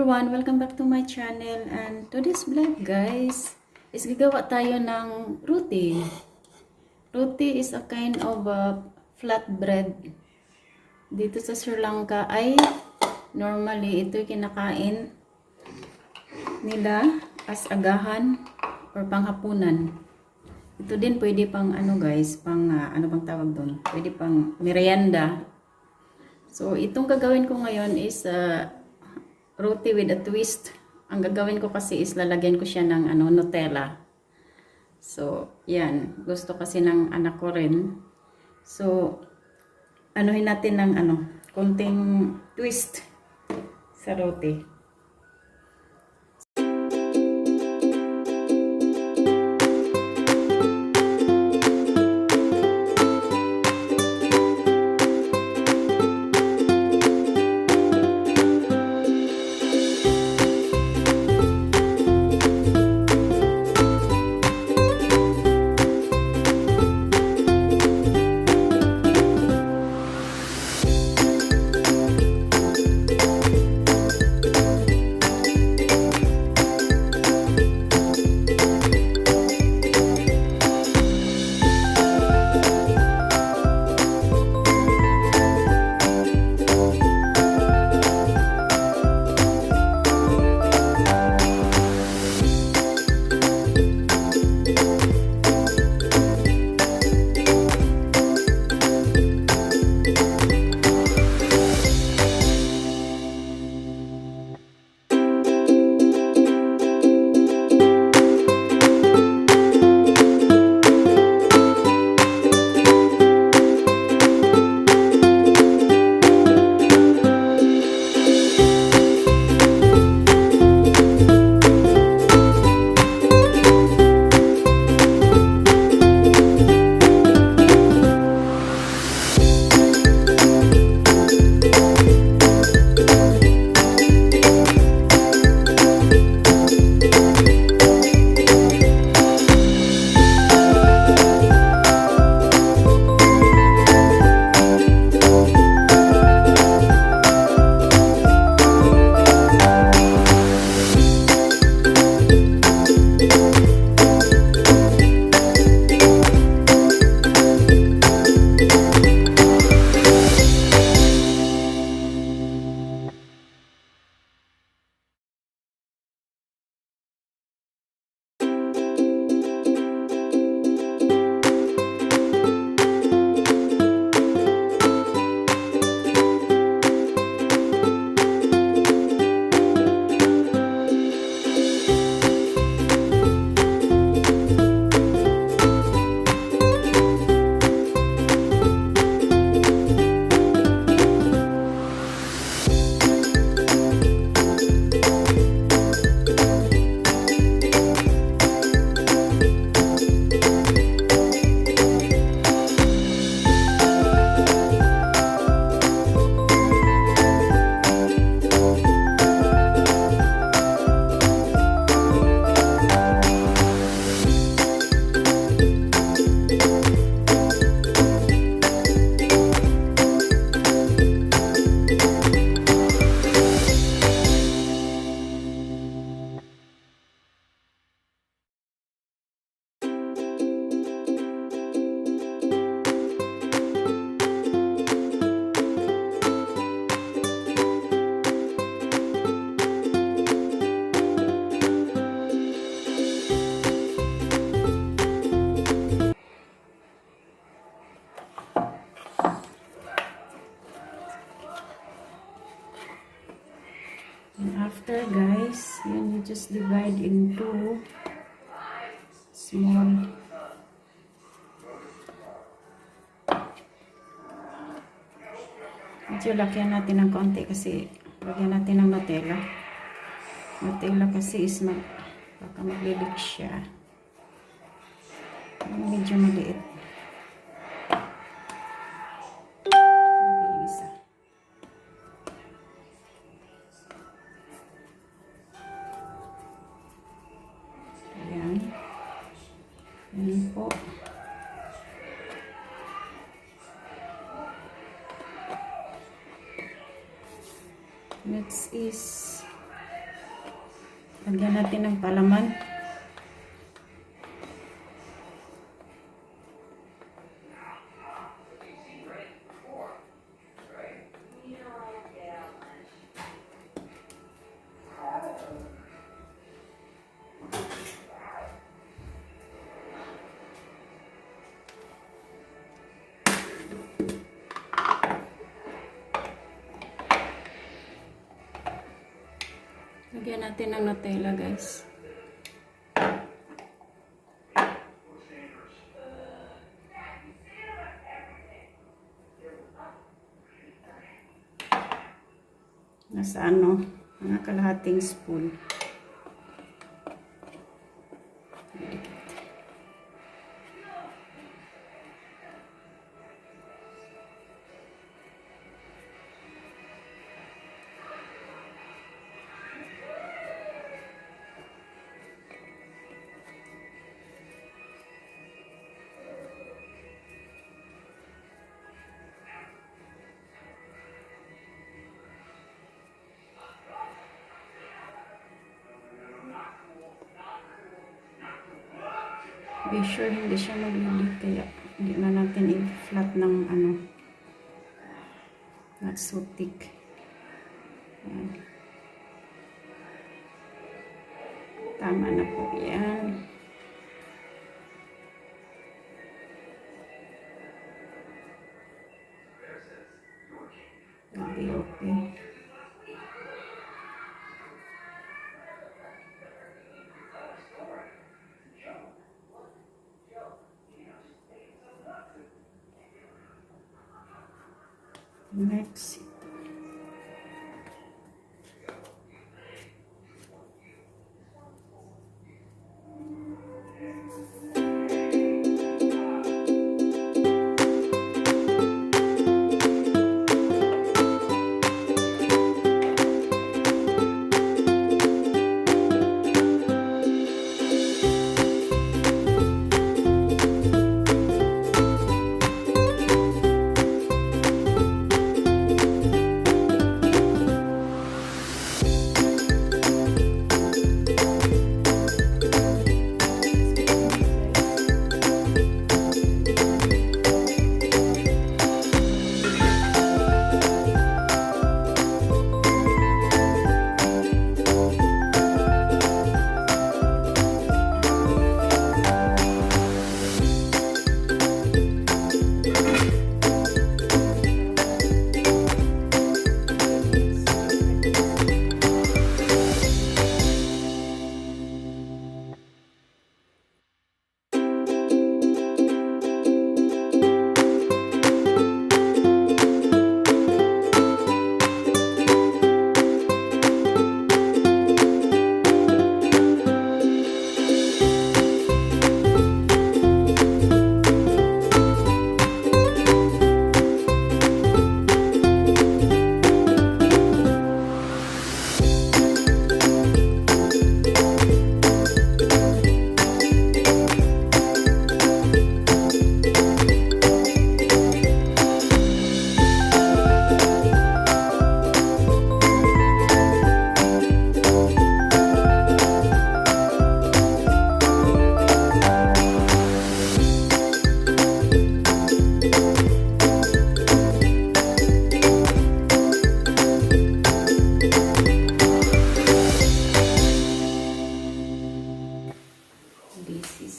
everyone, welcome back to my channel, and today's vlog guys is gagawa tayo ng roti. Roti is a kind of flatbread. Dito sa Sri Lanka ay normally ito kinakain nila as agahan or panghapunan. Ito din pwede pang ano guys, pang ano bang tawag doon? Pwede pang merienda. So itong gagawin ko ngayon is roti with a twist. Ang gagawin ko kasi is lalagyan ko siya ng Nutella. So, yan. Gusto kasi ng anak ko rin. So, anuhin natin ng konting twist sa roti. And after guys, you just divide into small medyo lakyan natin ng konti kasi lagyan natin ng Nutella. Nutella kasi is baka maglilik siya. Medyo maliit. Yan po. Next is Lagyan natin ng palaman. Lagyan natin ng Nutella, guys. Nasa mga kalahating spoon. Be sure hindi siya maglilit, kaya hindi na natin i-flat ng not so thick. Ayan. Tama na po yan. Okay. Next.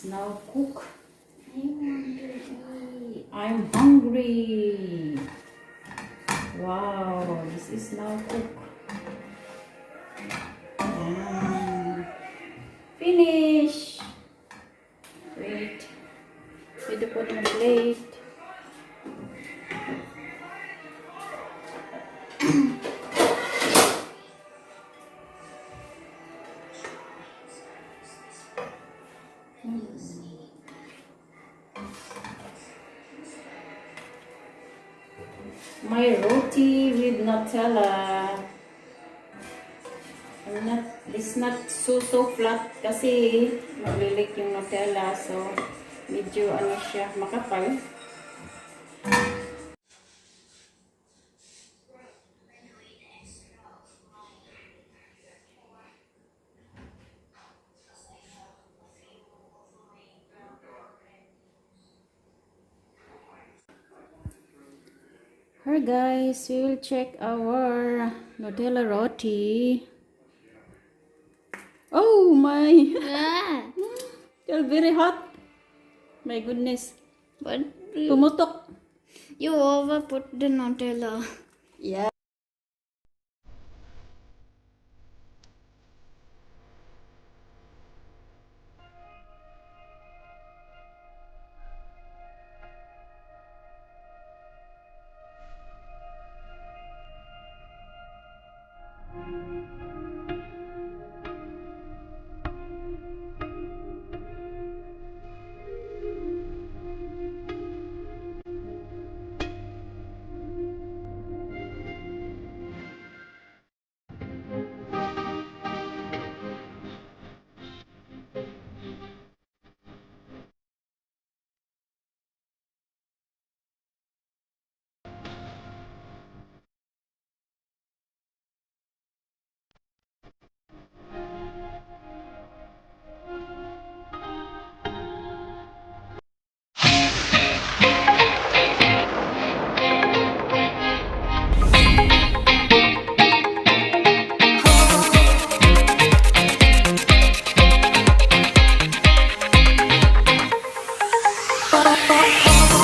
Now cook. I'm hungry. Wow, this is now cook. Finish. Wait. Pwede put on a plate. My roti with Nutella. It's not so flat kasi maglilik yung Nutella, so medyo siya makapal. Here guys, we will check our Nutella roti. Oh my! Ah, You're very hot. My goodness. but Pumutok. you over put the Nutella. Yeah.